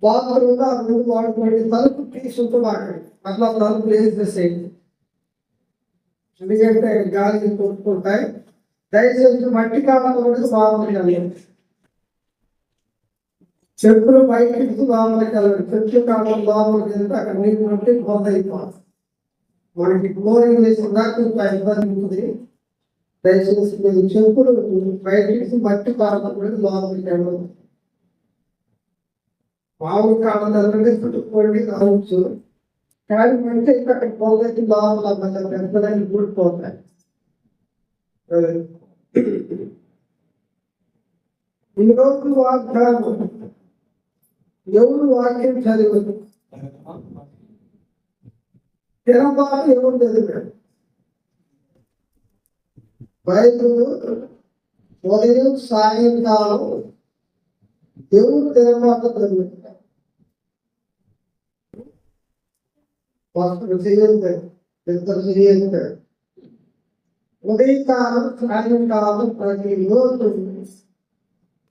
బాత్రూంలో ఆ ముందు వాడుకోండి, తలుపు తీసుకుంటూ వాడండి. అట్లా తలుపు వేసేసేయండి, ఎందుకంటే గాలికి కొట్టుకుంటాయి. దయచేసి మట్టి కాలంలో కూడా బాగుంది. చెప్పులు బయటికి లోపలికి వెళ్ళండి. చెట్టు కాలం లోపలికి వెళ్తే అక్కడ నీళ్ళు ఉంటే కొంత అయిపోతుంది. మనకి క్లోరింగ్ వేసిన ఇబ్బంది ఉంటుంది. దయచేసి మీరు చెప్పులు బయటికి మట్టి కాలంలో కూడా లోపలికి వెళ్ళదు. మామూలు కాలం వెళ్ళండి, చుట్టుకోండి కావచ్చు. కానీ అంటే ఇక్కడ పోతే లోపల పెద్దదాన్ని కూడిపోతాయి. ఈరోజు వాగ్దానం ఎవరు వాక్యం చదివారు? తినబాటు ఎవరు చదివాడు? బైబిల్ ఉదయం సాయంకాలం ఎవరు తినబాటు చదివారు? ఒకరు చేయండి, ఇద్దరు చేయండి. ఉదయకాలం సాయంకాలం ప్రతిరోజు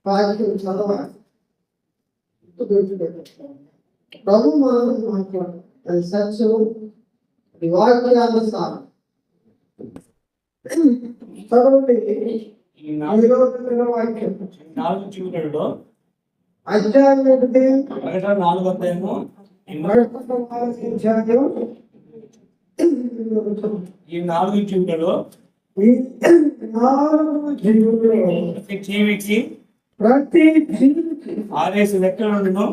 వాక్యం చదవాలి. ప్రభు మనం మాట్లాడు, అది సత్యం, అది వాక్యానుసారం. చదవండి వాక్యం. 4 చూడలో అధ్యాయం ఏంటి? 4వ అధ్యాయము. ఈ 4 జీవులలో ప్రతి జీవికి 6 రెక్కలను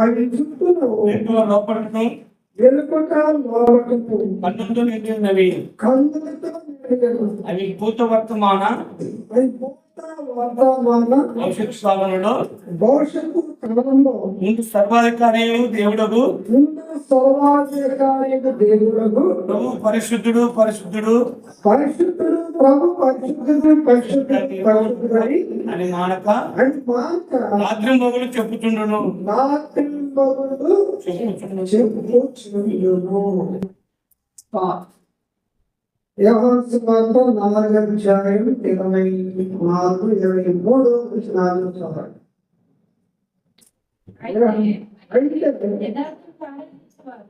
అవి చుట్టూను లోపలను కన్నులతో నిండినవి. అవి భూత వర్తమాన భవిష్యత్తు కాలంలో ముందు సర్వాధికారి దేవుడకు ప్రభు పరిశుద్ధుడు పరిశుద్ధుడు పరిశుద్ధుడు ప్రభు పరిశుద్ధుడు పరిశుద్ధుడు అని మానక రాత్రి మొగులు చెప్పుచుండును. రాత్రి మొగులు చెప్పుచుండును. యోహాను సువార్త 4వ అధ్యాయం 24, 23 వచనాలు చదవండి.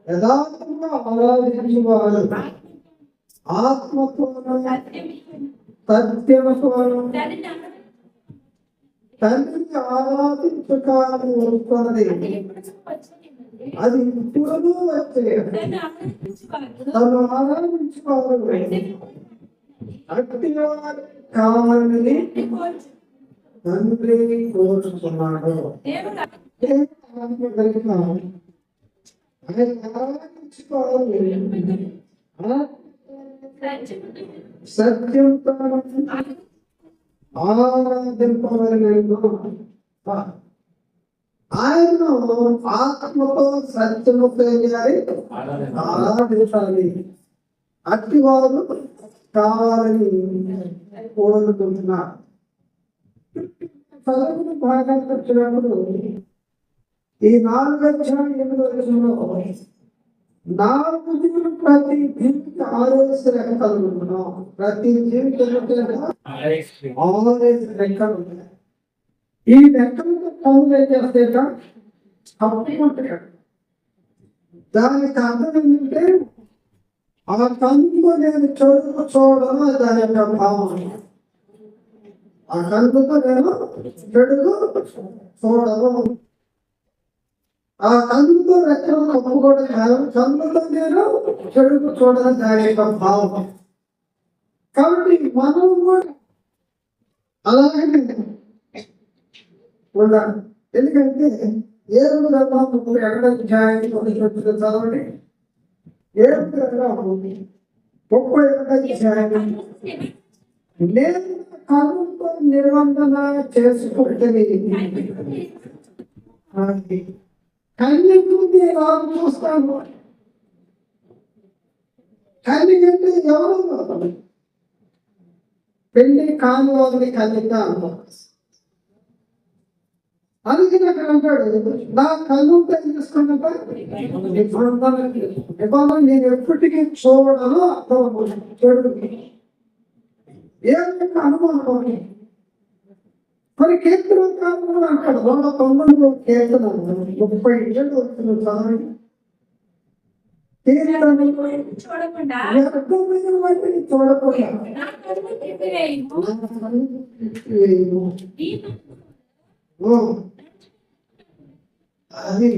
యథార్థంగా ఆరాధించువారు ఆత్మతోను సత్యముతోను తండ్రిని ఆరాధించుకాలని వస్తున్నది. అది ఇప్పుడు వచ్చే తను ఆరాధించుకోవాలి. అట్టి వారి కావాలని తండ్రి కోరుతున్నాడు. ఆరాధించుకోవాలి, సత్యంతో ఆరాధింపవలెను. ఆయనను ఆత్మతో సత్యముతో ఆరాధించాలి. అట్టి వారు కావాలని కోరుకుంటున్నారు. చదువును బాగా వచ్చినప్పుడు ఈ 4వ అధ్యాయం 8వ వచనంలో 4 జీవులు ప్రతి జీవికి 6 రెక్కలు ఉంటున్నాం. ప్రతి జీవికి 6 రెక్కలు ఉంటాయి. ఈ రెక్కలతో పనులు ఏం చేస్తాయట? తప్పుకుంటాడు. దానికి అర్థం ఏంటంటే ఆ కన్నుతో నేను చెడుకు చూడడం దాని యొక్క భావం. ఆ కన్నుతో నేను చెడుకు చూడను. ఆ కన్నుతో రెక్కలను ఒప్పుకోవడం కాదు, కన్నుతో నేను చెడుకు చూడడం దాని యొక్క భావం. కాబట్టి మనం కూడా అలాగే ఉండాలి. ఎందుకంటే 7వ గ్రంథం 31వ అధ్యాయం చదవండి. 7వ గ్రంథం 31వ అధ్యాయం. నేను కన్నుతో నిబంధన చేసుకుంటే కన్యకు నేను చూస్తాను. కన్యకంటే ఎవరు? పెళ్లి కాని వారిని కన్యక అంటారు. అందుకే అక్కడ అంటాడు, నా కన్ను తెలుసుకున్నట్టు నేను ఎప్పటికీ చూడను అర్థం చెడు ఏమైనా అనుమానం. మరి కీర్తనకారుడు కూడా అంటాడు 190 కీర్తన 30 ఏళ్ళు వస్తుంది చదవండి. చూడకుండా అది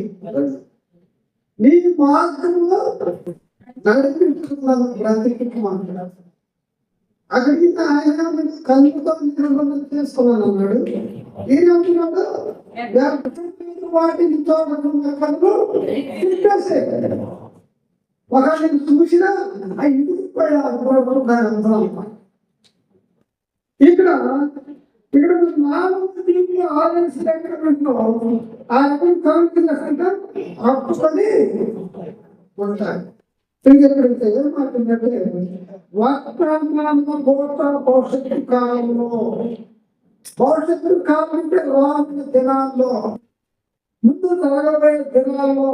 నీ మార్గంలో నడిపించుకున్నాను బ్రతికి మాట్లాడు. అక్కడికి ఆయన కలుపుతో నిర్బంధం చేసుకున్నాను అన్నాడు. ఏమంటున్నాడు? వాటిని చూడకుండా కళ్ళు ఒకరిని చూసినా ఇక్కడ ఇక్కడ నాలుగు ఆలోచన ఆ రకం కలుగుతుందంటే అప్పుకొని ఉంటాయి. ఎక్కడైతే ఏమంటుందంటే వర్తమాన భవిష్యత్తు కాలంలో, భవిష్యత్తు కాలం అంటే రానున్న దినాల్లో, ముందు జరగబోయే దినాల్లో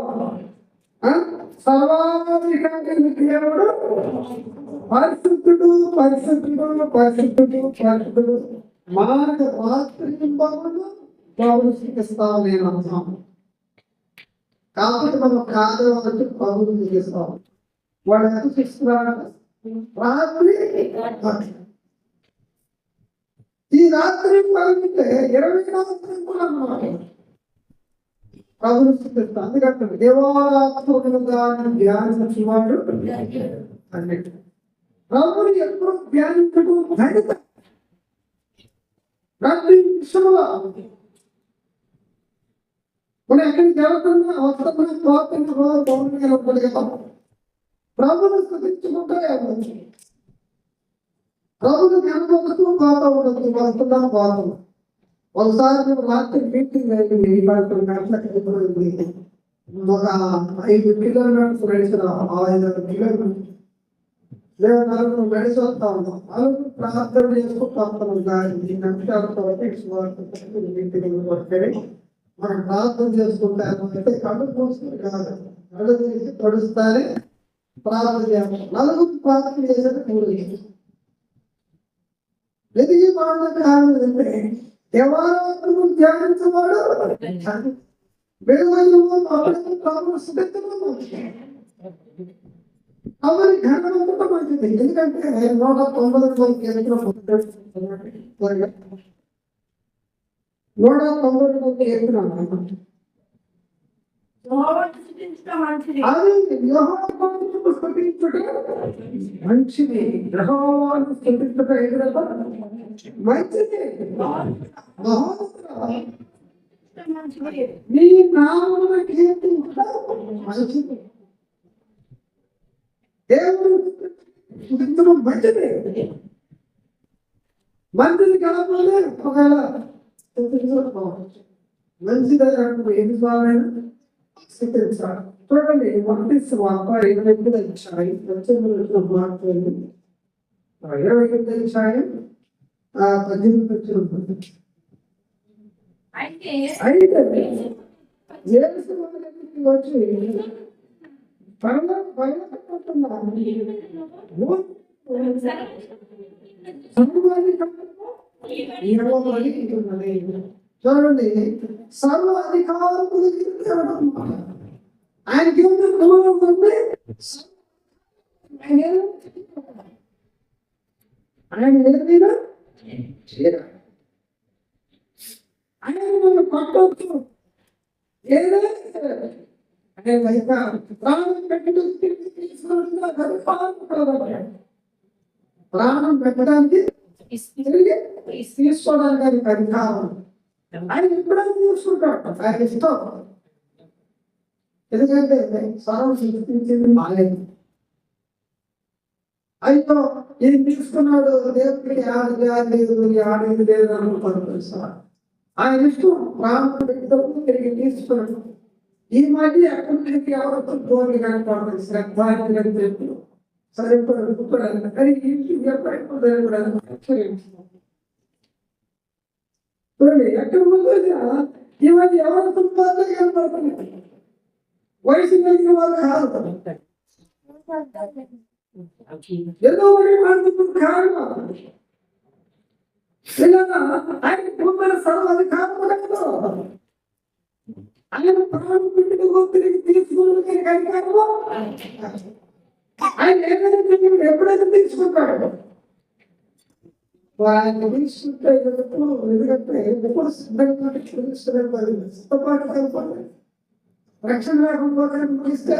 సర్వాధికారి దేవుడు పరిశుద్ధుడు పరిశుద్ధుడు పరిశుద్ధుడు పరిశుద్ధుడు మనకు రాత్రి పౌరులు శిక్షిస్తాం నేను అంటున్నాను. కాబట్టి మనం కాదవలసి పౌరులు శిక్షిస్తాం. వాడు ఎంత శిక్షిస్తున్నాడు? రాత్రి. ఈ రాత్రి పగిలితే 24 కూడా ప్రభుత్వం శిక్షిస్తాం. అందుకంటే దేవాత్మకులుగా ధ్యానించేవాడు అన్నట్టు ప్రభుని ఎప్పుడు ధ్యానించడం ధైర్యం. రాత్రి విషయంలో మనం ఎక్కడికి జరుగుతున్నా వస్తున్నా పోతున్నా ప్రభుని స్థుతించుకుంటే ప్రభుని కనబడుతూ పోతా ఉండదు. వస్తున్నాం పోతాం. ఒకసారి మేము రాత్రి మీటింగ్ అయింది. 12 గంటలకి ఒక 5 కిలోమీటర్స్ నడిచిన 5 కిలోమీటర్స్ మేము నలుగురు నడిచి వస్తా ఉన్నాం. నలుగురు ప్రార్థన చేసుకుంటూ వస్తున్నాం. 10 నిమిషాలతో మీటింగ్ పట్టుకొని మనం ప్రార్థన చేసుకుంటే కళ్ళు మూసుకుని కాదు, కళ్ళు తీసి పడుస్తానే ప్రార్థన చేస్తాం. నలుగురు ప్రార్థన చేసేది మూడు ఎదిగి వాళ్ళ కారణం ఏంటంటే దేవాలయాలను ధ్యానించేవాడు అవరి ఘనమంతా మంచిది. ఎందుకంటే 190 కీర్తన 190 కీర్తన అది యెహోవాను స్తుతించుట మంచిది. యెహోవాను స్తుతించుట ఎదురగా మంచిది. నీ నామమును కీర్తించుట మంచిది. దేవుడు స్తుతించడం మంచిది. మంచిది కాకపోతే ఒకవేళ మంచిది ఎన్నిసార్లైనా స్థితించాలి. చూడండి, 28 అధ్యాయం 28 అధ్యాయం 18 అయితే వచ్చి చూడండి, సర్వ అధికారము ఆయనకి ఆయన ఏదైనా ఆయన మనం పట్టవచ్చు. ఏదైనా ప్రాణం పెట్టడానికి తీసుకోవడానికి అధికారం ఆయన ఎప్పుడైనా తీసుకుంటాడు. ఆయన ఇష్టం. ఎందుకంటే సర్వం సృష్టించింది మాలేదు. అయ్యో ఇది తీసుకున్నాడు, దేవుడికి ఆడేది లేదు అనుకుంటారు. ఆయన ఇష్టం. ప్రాణం పెట్టినప్పుడు తిరిగి తీసుకున్నాడు. ఈ మధ్య ఎక్కడికి ఎవరితో ఫోన్లు కనపడుతుంది శ్రద్ధ అని చెప్పి సరిపడాలి కానీ ఎక్కడ ముందు ఈ మధ్య ఎవరితో కనపడుతుంది వయసు కలిగిన వాళ్ళు కాదు ఏదో మాట్లాడుతుంది కారణం ఆయన భూమిలో సర్వాధికారము ఆయన ప్రాణం తిరిగి తీసుకుని అధికారము ఆయన ఏదైనా ఎప్పుడైనా తీసుకుంటాడు ఆయన తీసుకుంటే ఎందుకంటే ఎప్పుడు సిద్ధంగా సిద్ధపాటు కలపాలి రక్షణ లేకపోతే ముగిస్తే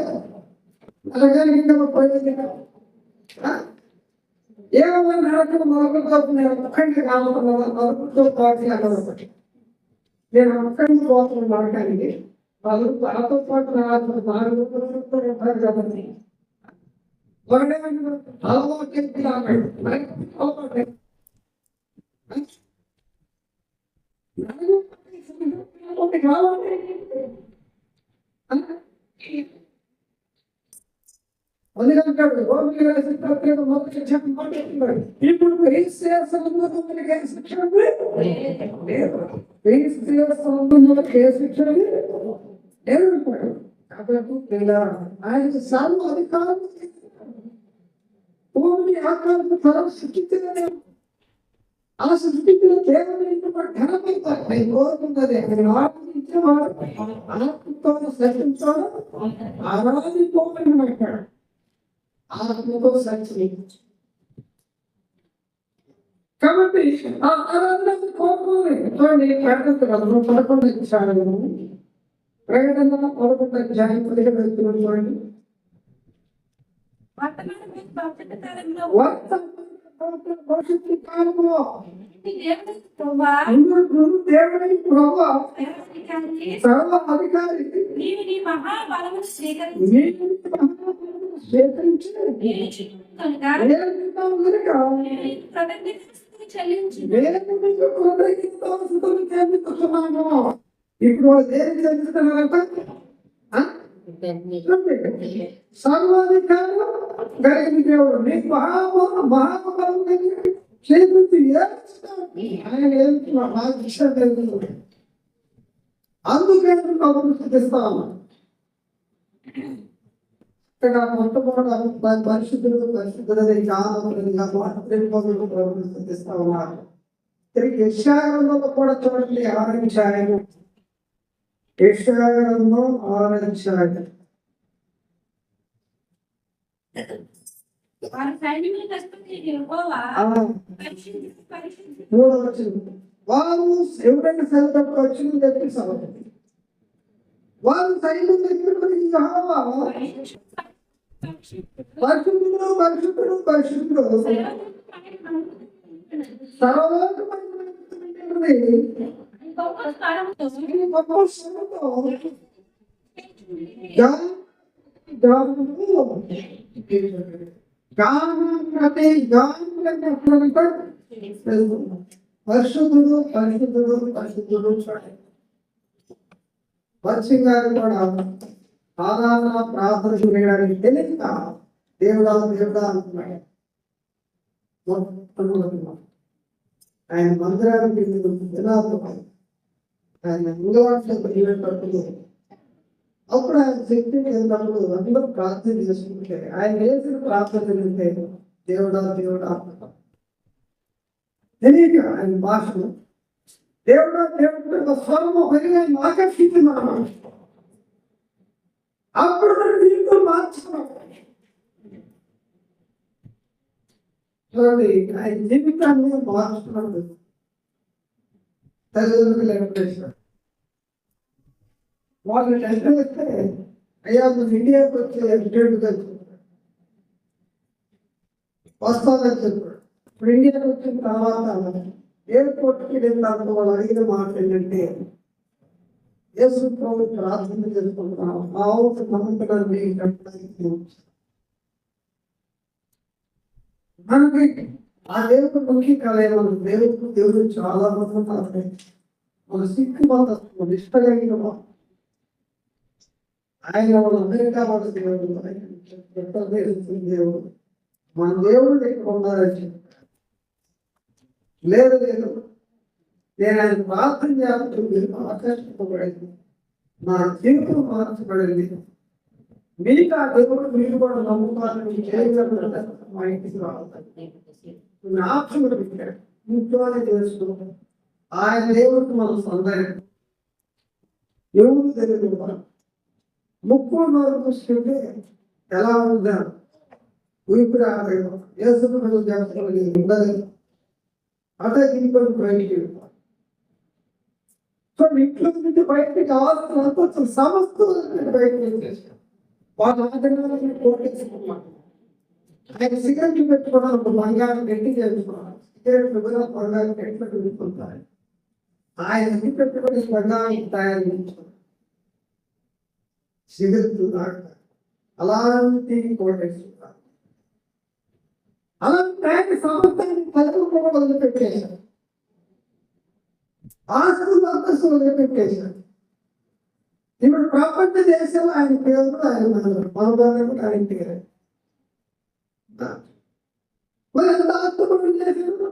అలాగే ఇంకా పోయేది ఏమన్నా నరకం మొదలుతో ఒక్కడికి కావాలతో పాటు ఒకటి నేను ఒక్కడికి పోతున్న మార్గానికి వాళ్ళు వాళ్ళతో పాటు నాలుగు ఉంటారు కాబట్టి ఇప్పుడు ఆయన సార్లు అధికారం భూమిని ఆకారం తరం సృష్టించలేదు ఆ సృష్టించిన దేవుని ఘనమైతే కోరుకున్నది ఆత్మతో సృష్టించాలి ఆరాధిపోమని అంటాడు ఆత్మతో సృష్టి కాబట్టి ఆ ఆరాధన కోరుకోవాలి ప్రకటన 11 అధ్యాయం ప్రకటన 11 అధ్యాయం 10 వెళ్తున్నాం చూడండి భవిష్యత్తు కాలంలో దేవుని ప్రభు సర్వ అధికారి స్వీకరించి ఇప్పుడు దేనికి చెల్లిస్తున్నారంట సర్వాధికారం కలిగిన దేవుడు నీకు మహాబలం చేకూర్చి ఆయన అందుకే అభివృద్ధిస్తాము ఇక్కడ మొట్టమొదటి పరిశుద్ధులు ప్రవర్తిస్తా ఉన్నారు తిరిగి యెషయాలో కూడా చూడండి 6వ అధ్యాయం యెషయాలో 6వ అధ్యాయం వారు ఎవరైనా సెలవు వచ్చింది చెప్పి సభ వారు సైన్యం దగ్గరికి పరిశుద్ధుడు పరిశుద్ధుడు పరిశుద్ధుడు పరిశుద్ధుడు పరిశుద్ధుడు పరిశుద్ధుడు వర్షం గారు కూడా ఆరాధన ప్రార్థన చేయడానికి తెలియక దేవుడా దేవుడా అంటున్నాడు ఆయన మందిరానికి ఆయన ఇంగ్లాండ్లో అప్పుడు ఆయన శక్తి వెళ్ళినప్పుడు అందరూ ప్రార్థన చేసుకుంటే ఆయన చేసిన ప్రార్థన జరిగితే దేవుడా దేవుడా తెలియక ఆయన భాషను దేవుడా దేవుడు స్వరము పెరిగా ఆకర్షిస్తున్నాను అప్పుడు దీంతో మార్చుకున్నాం చూడండి ఆయన జీవితాన్ని మార్చుకున్నాడు తల్లిదండ్రులు వెంకటేశ్వర వాళ్ళు టెస్ట్ వేస్తే అయ్యా నువ్వు ఇండియాకి వచ్చి ఎడ్యుకేట్గా వస్తానని చెప్పాడు ఇప్పుడు ఇండియాకి వచ్చిన తర్వాత ఎయిర్పోర్ట్కి వెళ్ళినప్పుడు వాళ్ళు అడిగిన మాట ఏంటంటే యేసు ప్రభు ప్రార్థన చేసుకుంటున్నాం మా ఊరికి నమ్ముతున్నాన్ని మనకి ఆ దేవుడు ముఖ్య కలయం దేవుడు చాలా మంది మన సిక్కు మతం నిష్ట కలిగిన ఆయన అమెరికా వాళ్ళ దేవుడు, దేవుడు, మన దేవుడు ఇక్కడ ఉన్నారని చెప్పారు. లేదు లేదు, నేను ఆయన ప్రార్థన చేస్తూ ఆకర్షింపబడింది, నా జీవితం మార్చబడింది. మీకు ఆ దేవుడు మీరు కూడా నమ్ముతారని మీకు చేయగలరు. మా ఇంటికి రావాలి, ఆప్షన్ పెట్టాడు, ఇంట్లోనే చేసుకుంటాం. ఆయన దేవుడికి మనం సందేహం ఎవరు తెలియదు. ముక్కు నోరు చూసుకుంటే ఎలా ఉందా, ఊపిరి ఉండదు. అదే ఇంట్లో బయటికి వెళ్ళిపోవాలి. సో ఇంట్లో నుంచి బయటికి కావాల్సిన సమస్య బయటకు వచ్చేసాం. వాళ్ళు ఆదరణ కోటేసుకున్నాం. ఆయన సిగరెట్లు పెట్టుకోవడం బంగారం గట్టి చేసుకున్నాను. సిగరెట్లు కూడా బంగారం గట్టిలో పెట్టుకుంటారు. ఆయన ఎన్ని పెట్టుబడి బంగారం తయారు చేయించుకున్నారు. సిగరెట్లు తాగుతారు, అలాంటి కోటేసుకుంటారు. అలాంటి ఆయన సమర్థాన్ని కలుపుకోవడం వదిలిపెట్టేశారు. ఆస్తులు అంతస్తులు వదిలిపెట్టేశారు. ఇప్పుడు ప్రపంచ దేశంలో ఆయన పేరు, ఆయన మనోభావం ఆయన పేరు. మరి ఎంత ఆస్తులు చేశారు?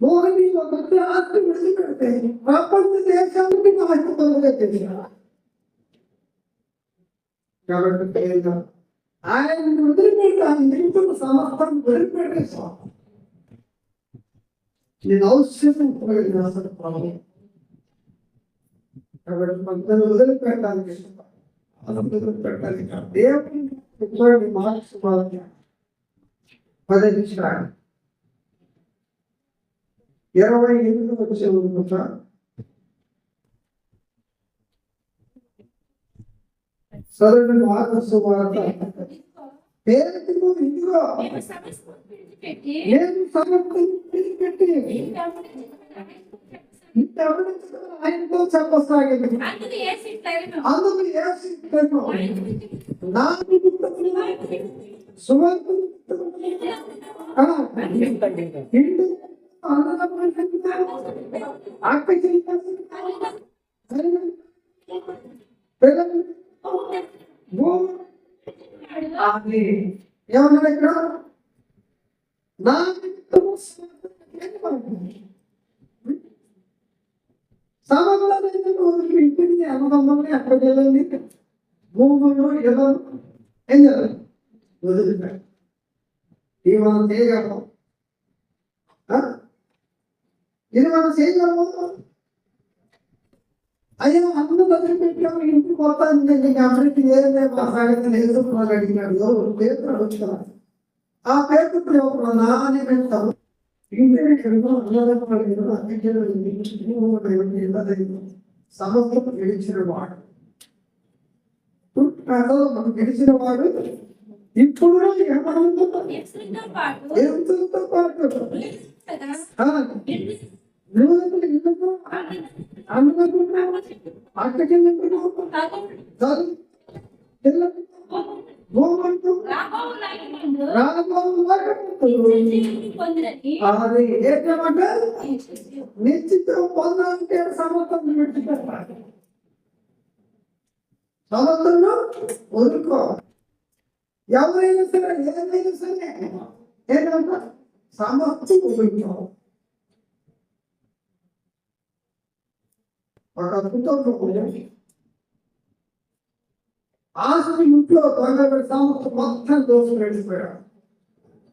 మోహని ఒక ఆస్తి విడిచిపెడితే ప్రపంచ దేశానికి ఆస్తి వదిలిపెట్టేశారు. కాబట్టి ఆయన వదిలిపెట్టి ఆయన జీవితం సమస్తం వదిలిపెట్టేసాం. నేను అవసరం ప్రభావం. కాబట్టి మనల్ని వదిలిపెట్టాలి, వదిలిపెట్టాలి. దేవుని మార్క్స్ 10:28 వచ్చే సరైన మార్క్స్ వార్త పేరుకు ఇందులో నేను సమర్పించి ఆయనతో చెప్పసాగింది. అందుకు నా ఏమన్నా ఇక్కడ నా సమగ్రమైన ఇంటిని అన్నదమ్మని అక్కడ వెళ్ళండి, భూములు ఎలా ఏం చేయాలి వదిలిపెట్టాలి. ఇది మనం చేయగలము, ఇది మనం చేయగలము. అయ్యా అన్ను వదిలిపెట్టాము, ఇంటికి పోతాను అప్పటికి ఏదే మాట్లాడితే లేదు అడిగినాడు. ఎవరు పేరు అడుగుతున్నారు, ఆ పేరు నా అని పెడతాము. సమస్యను గెలిచిన వాడు, మనం గెలిచిన వాడు ఇప్పుడు ఎంతో పాటు అక్కడికి నిశ్చితం పొందాలంటే సమర్థం విడిచిపెట్టాలి, సమర్థంలో వదులుకోవాలి. ఎవరైనా సరే ఏదైనా సరే ఏంటంటే సమర్థం వదులుకోవాలి. ఒక అద్భుతం ఆస్తి ఇంట్లో దొంగబడి సమస్య మొత్తం దోషం వెళ్ళిపోయాడు.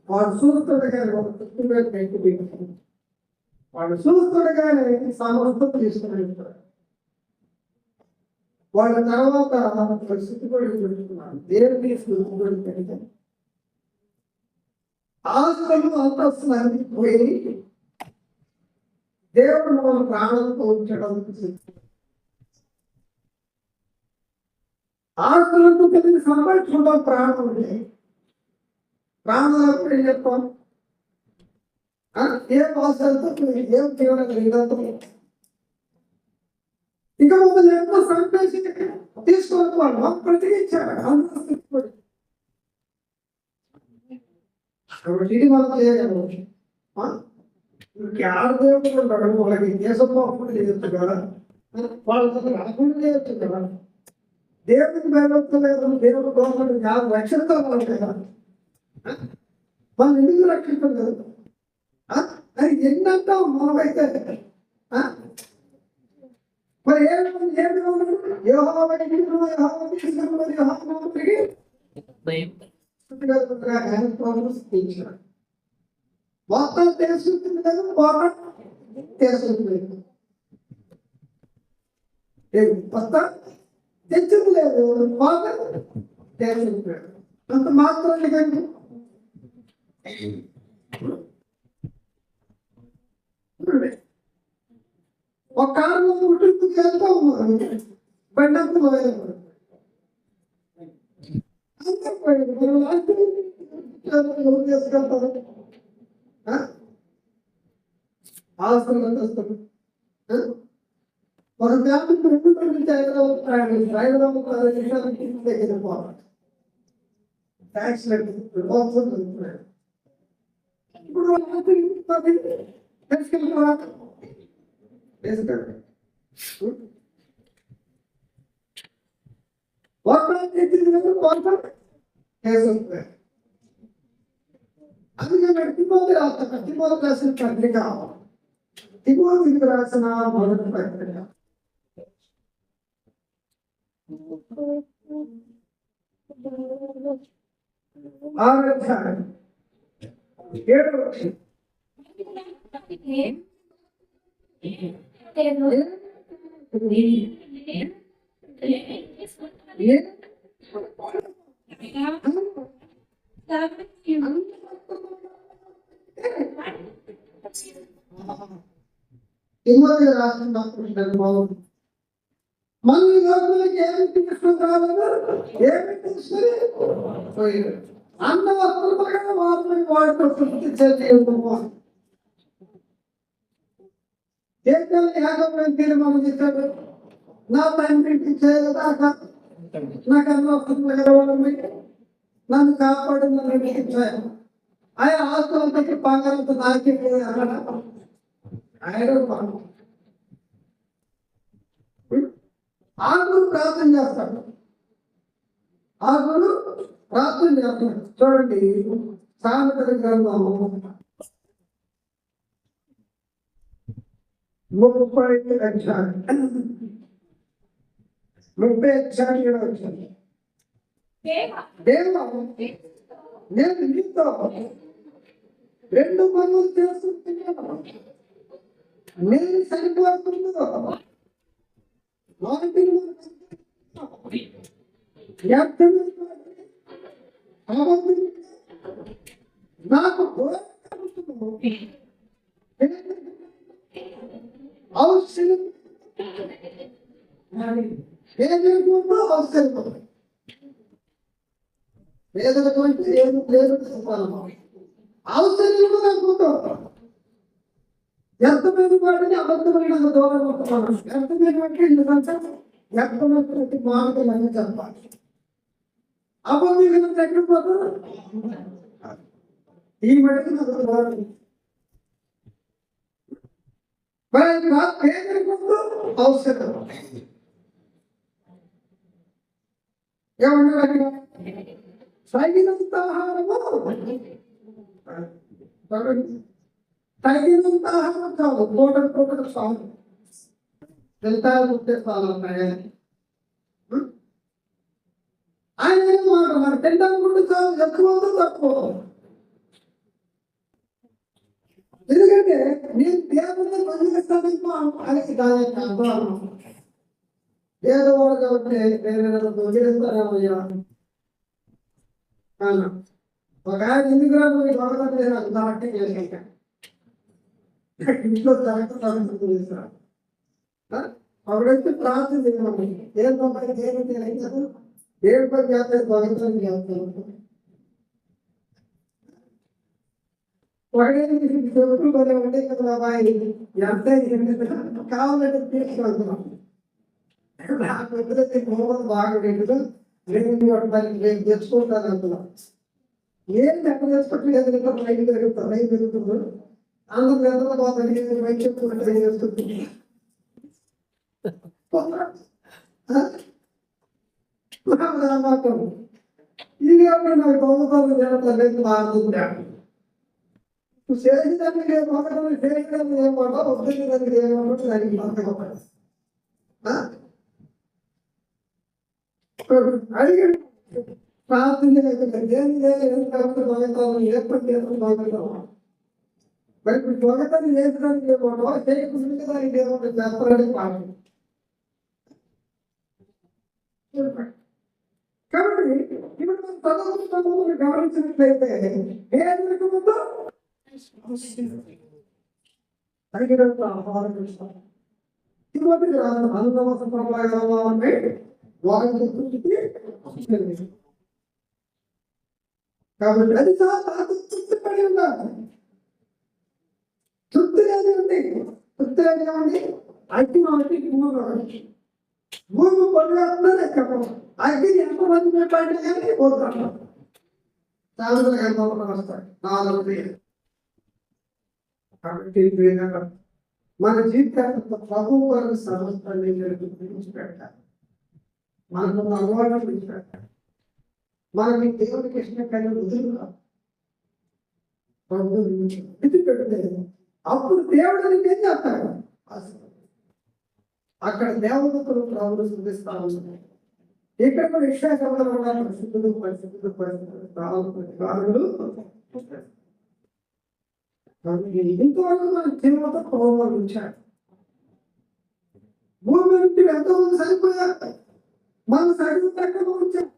వాడు చూస్తుండగానే ఒక చుట్టూ మీద పెట్టి వాడు చూస్తుండగానే సమస్య తీసుకుని వెళ్ళిపోయాడు. వాళ్ళ తర్వాత స్థితిపడి పెట్టుకున్నాడు, దేవుడిని స్థితిపడి పెడతాడు. ఆస్తులు అంతస్తులు అన్ని పోయి దేవుడు మన ప్రాణంతో ఉంచడం. ఆస్తులతో కలిసి సంపాదించుకుంటాం, ప్రాణం ఉంటే ప్రాణం ఏం చెప్తాం, ఏ భాషలతో ఏం తీవ్రంగా ఇక మమ్మల్ని ఎంతో సంపేసి తీసుకోవాలి ప్రతికించాడు. కాబట్టి ఇది మనం చేయగలము. ఆడదేవుడు ఉంటాడు, వాళ్ళకి దేశంలో చేయొచ్చు కదా, వాళ్ళ రాకుండా చేయొచ్చు కదా. దేవుడికి భయభక్తులేదు, దేవుడు గవర్నమెంట్ కాదు, రక్షణతో మనం కదా. మనం ఎందుకు రక్షించలేదు? అది ఎన్నంటాం మనమైతే. మరి ఏమి మొత్తం తెలుసుకుంటుంది కదా, పోరాటం తెలుసుకుంటుంది. కొత్త తెచ్చింది లేదు, పాత తెలుసుకుంటాడు. అంత మాత్రం కానీ ఒక కారణం పుట్టింపుకి వెళ్తా ఉన్నాను, బండప్పుడు తీసుకెళ్తారు. ఆస్తులు వస్తారు. ఒక ఫ్యామిలీ 2 రోజుల నుంచి హైదరాబాద్ దగ్గర పోవాలి. ట్యాక్స్ ఇప్పుడు తీసుకెళ్తారా? అందుకని తిమోతి రాసిన తిమోతి రాసిన పత్రిక, తిమోతికి రాసిన మొదటి పత్రిక 6వ అధ్యాయం 7వ వచనం. తిమోతి రాసిన మన లోపలికి ఏమి తీసుకురాలేదు, ఏమి తీసుకుని అన్న వస్త్రములుగా వాటిని వాటితో సృష్టించేది. యాగం తీర్మానం చేశాడు, నా తండ్రికి చేయదాకా నాకు అన్న వస్త్రములు నన్ను కాపాడు, నన్ను రక్షించాను. ఆయన ఆస్తులంతా బంగారంతో నాకి ఆయన ఆగుడు ప్రార్థన చేస్తాడు. ఆగుడు ప్రార్థన చేస్తాడు. చూడండి సామెతల గ్రంథం 30వ అధ్యాయం 7వ వచనం. దేవా, నేను నీతో 2 పనులు చేస్తున్నాను, నేను సరిపోతుందో నాకు అవసరం పేదరికంలో అవసరం పేదరికం అంటే ఏమి లేదు, అవసరం అనుకుంటాం. వ్యర్థమైన వాటిని అబద్ధమైన దూరం ఉంటున్నాను. వ్యర్థమైన వాటిని ఎందుకంటే వ్యర్థమైన ప్రతి మాటలు అన్నీ చెప్పాలి. అబద్ధం ఎక్కడ పోతారు? ఈ మటుకు నాకు దూరం. మరి పేదరికంలో అవసరం ఏమన్నా తగినంత ఆహారము, తగినంత ఆహారం చాలు, పూటలు చాలు, తింటారు ఉంటే చాలు ఉన్నాయి. ఆయన మాట మరి తింటాను కూడా చాలు, ఎక్కువ తక్కువ. ఎందుకంటే నేను దేవుడిని వదిలిస్తానేమో అని దాని అనుభవం. పేదవాడు కాబట్టి వదిలిస్తానేమయ్యా ఒక ఆయన ఎందుకు రాదు నాకు దాటి ఇంట్లో తరగతి అప్పుడైతే ప్రార్థన చేయమని ఏం పంపని దేవుడి అయితే ఏడు పని చేస్తే భగవంతుని చేస్తాను. చెప్పులు కొన్ని ఉంటే కదా బాబాయ్ ఎంత కావాలంటే తీసుకెళ్తున్నాం. నాకు ఎప్పుడైతే గోవలు బాగుండేది నేను తెచ్చుకుంటాను అంటున్నాం. ఏం ఎక్కడ తెచ్చుకోవట్లేదు, రైలు పెరుగుతుంది అందరూ ఎంత బాగుంది బయట చెప్పుకుంటే చేస్తుంది. ఇది నాకు దొంగతనం జరుగుతుంది మారుతుంటాడు. చేసేదానికి ఏమంటావు, చేసేదానికి ఏమంటావు, వద్దనేదానికి ఏమంటావు, దానికి మాట్లాడతాడు. అడిగాడు ప్రార్థన ఏర్పడి మరి ఇప్పుడు దొంగతనం చేసడానికి ఏమంటావా, చేయకుండా దానికి ఏమంటావు చెప్పడానికి పాఠం. కాబట్టి ఇప్పుడు మనం చదువుతున్నాము గమనించినట్లయితే ఏదైనా ముందు తగినంత ఆహారం ఇస్తాం. ఇటువంటి అనుభవ సంప్రదాయాలే కాబట్టి అది చాలా తృప్తిపడి ఉండాలి. తృప్తి లేదు ఉంది, తృప్తి లేనివ్వండి అగ్ని ఒకటి భూమి పడివేస్తుందని చెప్పడం. అగ్ని ఎంతమంది పెట్టండి కానీ పోతాను సాగుతున్న ఎంతో వస్తాయి 4 వేలు. కాబట్టి మన జీవితాంత ప్రభువు వారి సమస్తాన్ని విడిచిపెట్టాలి. మనకు అలవాటు విడిచిపెట్టాలి. మనకి దేవుడికి ఇష్టమైన రుజువు కాదు. ప్రభువు విడిచిపెట్టలేదు. అప్పుడు దేవుడు ఏం చేస్తాడు, అక్కడ దేవతలు ప్రభువును స్తుతిస్తా ఉన్నారు. ఇక్కడ కూడా విశ్వాసంలో కూడా పరిశుద్ధులు పరిశుద్ధులు పరిశుద్ధులు ఇంతవరకు మన జీవితంతో ప్రభువు ఉంచాడు. భూమి నుంచి ఎంతోమంది సరిపోయారు, మన సరిగ్గా ఎక్కడ ఉంచాడు.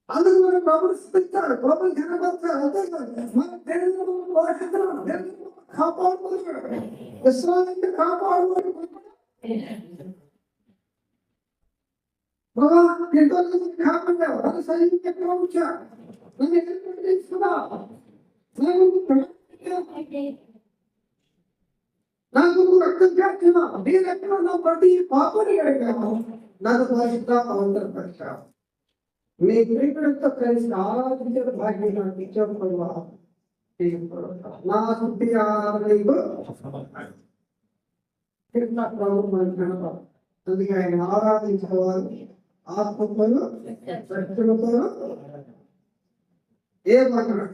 అందుకు మనం ప్రభుత్వం స్థితిస్తాడు, ప్రభుత్వం కనపడతాడు. అంతేకాదు మన దేవుడు పోషిస్తున్నాడు, దేవుడు కాపాడుతున్నాడు, విశ్వాసాన్ని కాపాడుతున్నాడు. ప్రభా ఎంతో కాకుండా మన సైన్యం ఎక్కడ ఉంచా, నన్ను ఏర్పాటు చేసుకున్నా, నాకు రక్తం చేస్తున్నా, నేను ఎక్కడ నా ప్రతి పాపని అడిగాను, నన్ను పరిశుద్ధ పవిత్రపరిచావు. మీ ప్రియకుడితో కలిసి ఆరాధించే భాగ్యం నాకు ఇచ్చావు ప్రభా. నా శుద్ధి ఆరాధనకు ప్రభు మనకు కనపడు. అందుకే ఆయన ఆరాధించేవారు ఆత్మతోను శక్తులతోను ఏమన్నాడు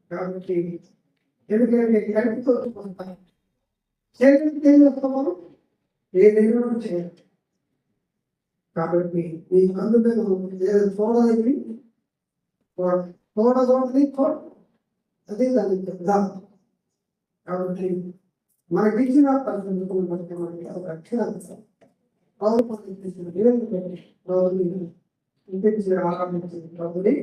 కాబట్టి ఎందుకంటే కడుపుతో శరీరం ఏం చేస్తాము, ఏదైనా చేయాలి. కాబట్టి ఈ అందులో చూడాలి, చూడకూడదు అదే దానికి చెప్తాం. కాబట్టి మనకి ఇచ్చిన పరిస్థితులు బట్టి మనకి రక్షణ ప్రభుత్వం ఆరంభించింది ప్రభుని